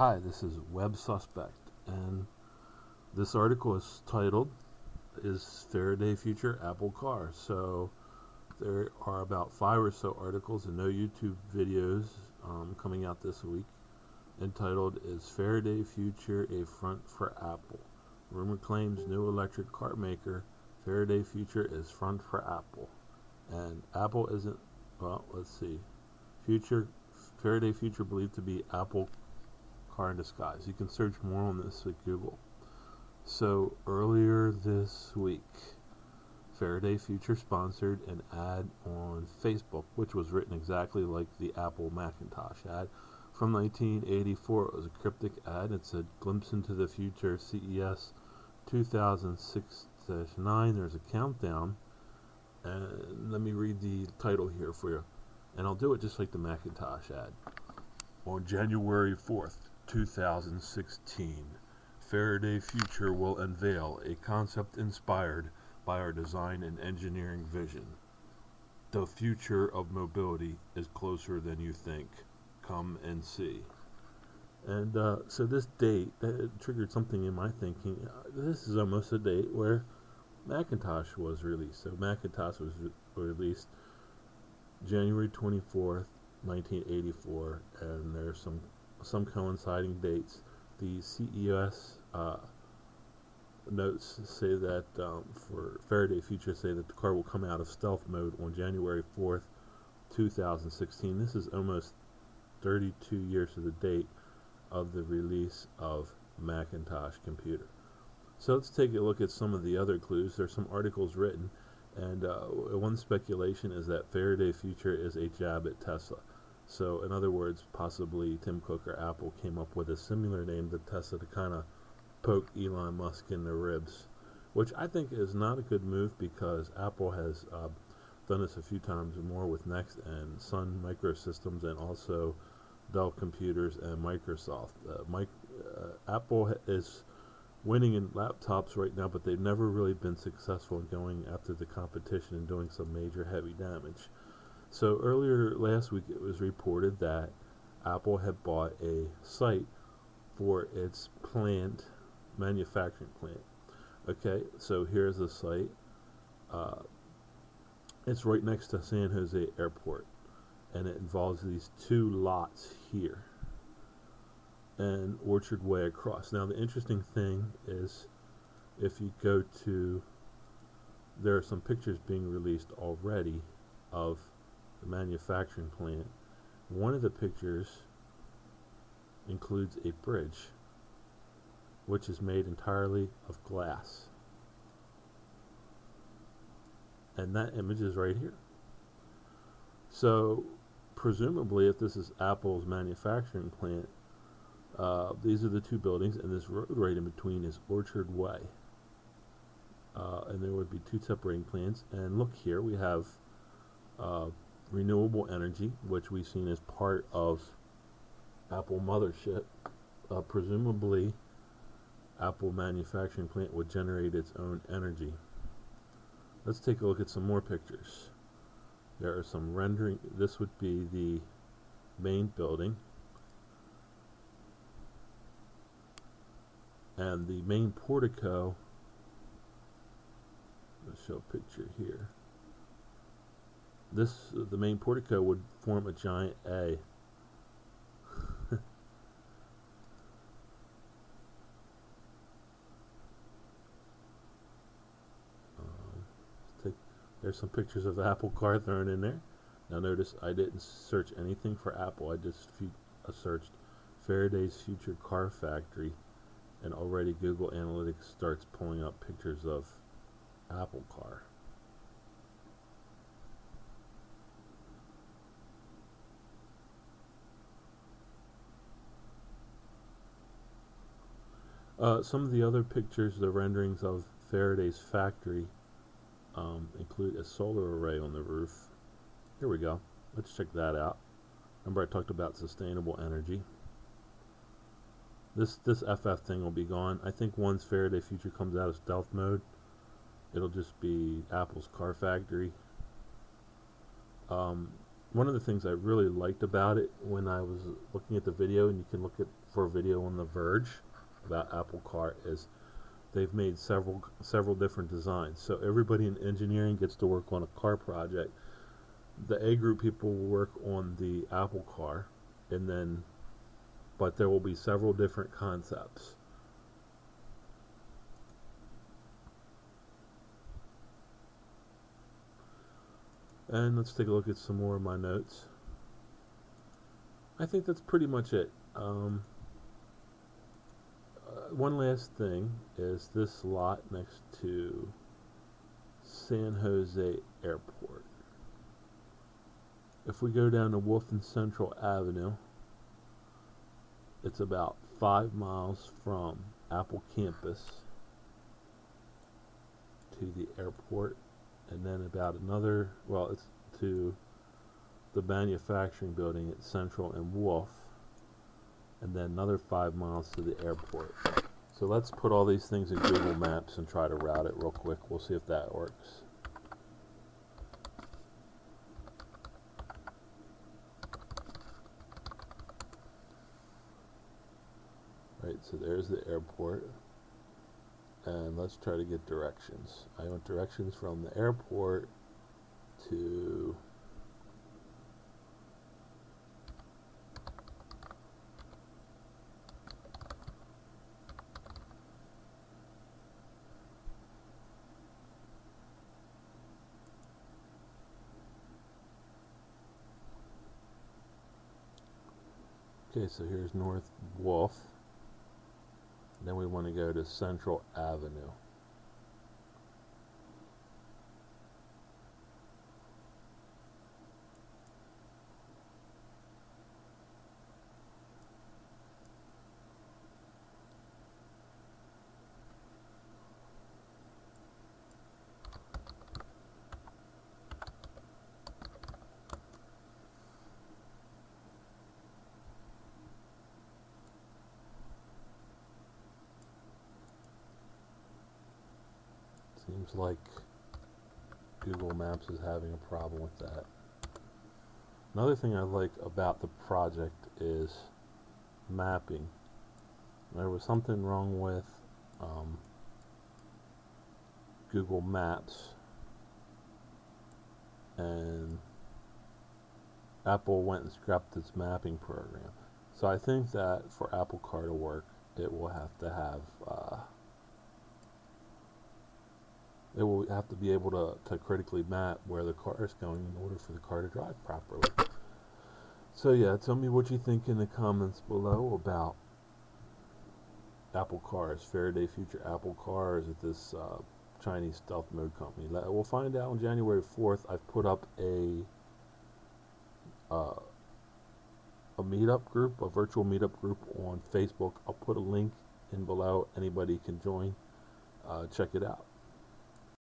Hi, this is Web Suspect, and this article is titled, Is Faraday Future Apple Car? So there are about 5 or so articles and no YouTube videos coming out this week entitled, Is Faraday Future a Front for Apple? Rumor claims new electric car maker Faraday Future is front for Apple. And Apple isn't, well, let's see. Faraday Future believed to be Apple car in disguise. You can search more on this at Google. So earlier this week, Faraday Future sponsored an ad on Facebook, which was written exactly like the Apple Macintosh ad from 1984. It was a cryptic ad. It said, "Glimpse into the future, CES 2006-9. There's a countdown. And let me read the title here for you. And I'll do it just like the Macintosh ad. On January 4th, 2016, Faraday Future will unveil a concept inspired by our design and engineering vision. The future of mobility is closer than you think. Come and see." And so this date, that triggered something in my thinking. This is almost a date where Macintosh was released. So Macintosh was released January 24th, 1984, and there's some coinciding dates. The CES notes say that for Faraday Future say that the car will come out of stealth mode on January 4th, 2016. This is almost 32 years to the date of the release of Macintosh computer. So let's take a look at some of the other clues. There's some articles written, and one speculation is that Faraday Future is a jab at Tesla. So in other words, possibly Tim Cook or Apple came up with a similar name to Tesla to kind of poke Elon Musk in the ribs, which I think is not a good move, because Apple has done this a few times more with Next and Sun Microsystems, and also Dell Computers and Microsoft. Apple is winning in laptops right now, but they've never really been successful in going after the competition and doing some major heavy damage. So earlier last week, it was reported that Apple had bought a site for its manufacturing plant. Okay, so here's the site. It's right next to San Jose Airport, and it involves these 2 lots here and Orchard Way across. Now the interesting thing is, if you go to, there are some pictures being released already of the manufacturing plant. One of the pictures includes a bridge which is made entirely of glass, and that image is right here. So presumably, if this is Apple's manufacturing plant, these are the 2 buildings, and this road right in between is Orchard Way, and there would be 2 separating plants. And look here, we have renewable energy, which we've seen as part of Apple mothership. Presumably Apple manufacturing plant would generate its own energy. Let's take a look at some more pictures. There are some rendering. This would be the main building, and the main portico. Let's show a picture here. The main portico would form a giant A. There's some pictures of the Apple car thrown in there. Now notice I didn't search anything for Apple. I just searched Faraday's Future Car Factory, and already Google Analytics starts pulling up pictures of Apple car. Some of the other pictures, the renderings of Faraday's factory, include a solar array on the roof. Here we go. Let's check that out. Remember I talked about sustainable energy. This FF thing will be gone. I think once Faraday Future comes out of stealth mode, it'll just be Apple's car factory. one of the things I really liked about it when I was looking at the video, and you can look at for a video on The Verge about Apple Car, is they've made several different designs. So everybody in engineering gets to work on a car project. The A group people will work on the Apple Car, and then but there will be several different concepts. And let's take a look at some more of my notes. I think that's pretty much it. One last thing is this lot next to San Jose Airport. If we go down to Wolf and Central Avenue, it's about 5 miles from Apple campus to the airport, and then about another, well, it's to the manufacturing building at Central and Wolf, and then another 5 miles to the airport. So let's put all these things in Google Maps and try to route it real quick. We'll see if that works. Right, so there's the airport. And let's try to get directions. I want directions from the airport to okay, so here's North Wolf. Then we want to go to Central Avenue. Seems like Google Maps is having a problem with that. Another thing I like about the project is mapping. There was something wrong with Google Maps, and Apple went and scrapped its mapping program. So I think that for Apple Car to work, it will have to have it will have to be able to critically map where the car is going in order for the car to drive properly. So yeah, tell me what you think in the comments below about Apple Cars, Faraday Future Apple Cars at this Chinese stealth mode company. We'll find out on January 4th. I've put up a meetup group, a virtual meetup group on Facebook. I'll put a link in below. Anybody can join. Check it out.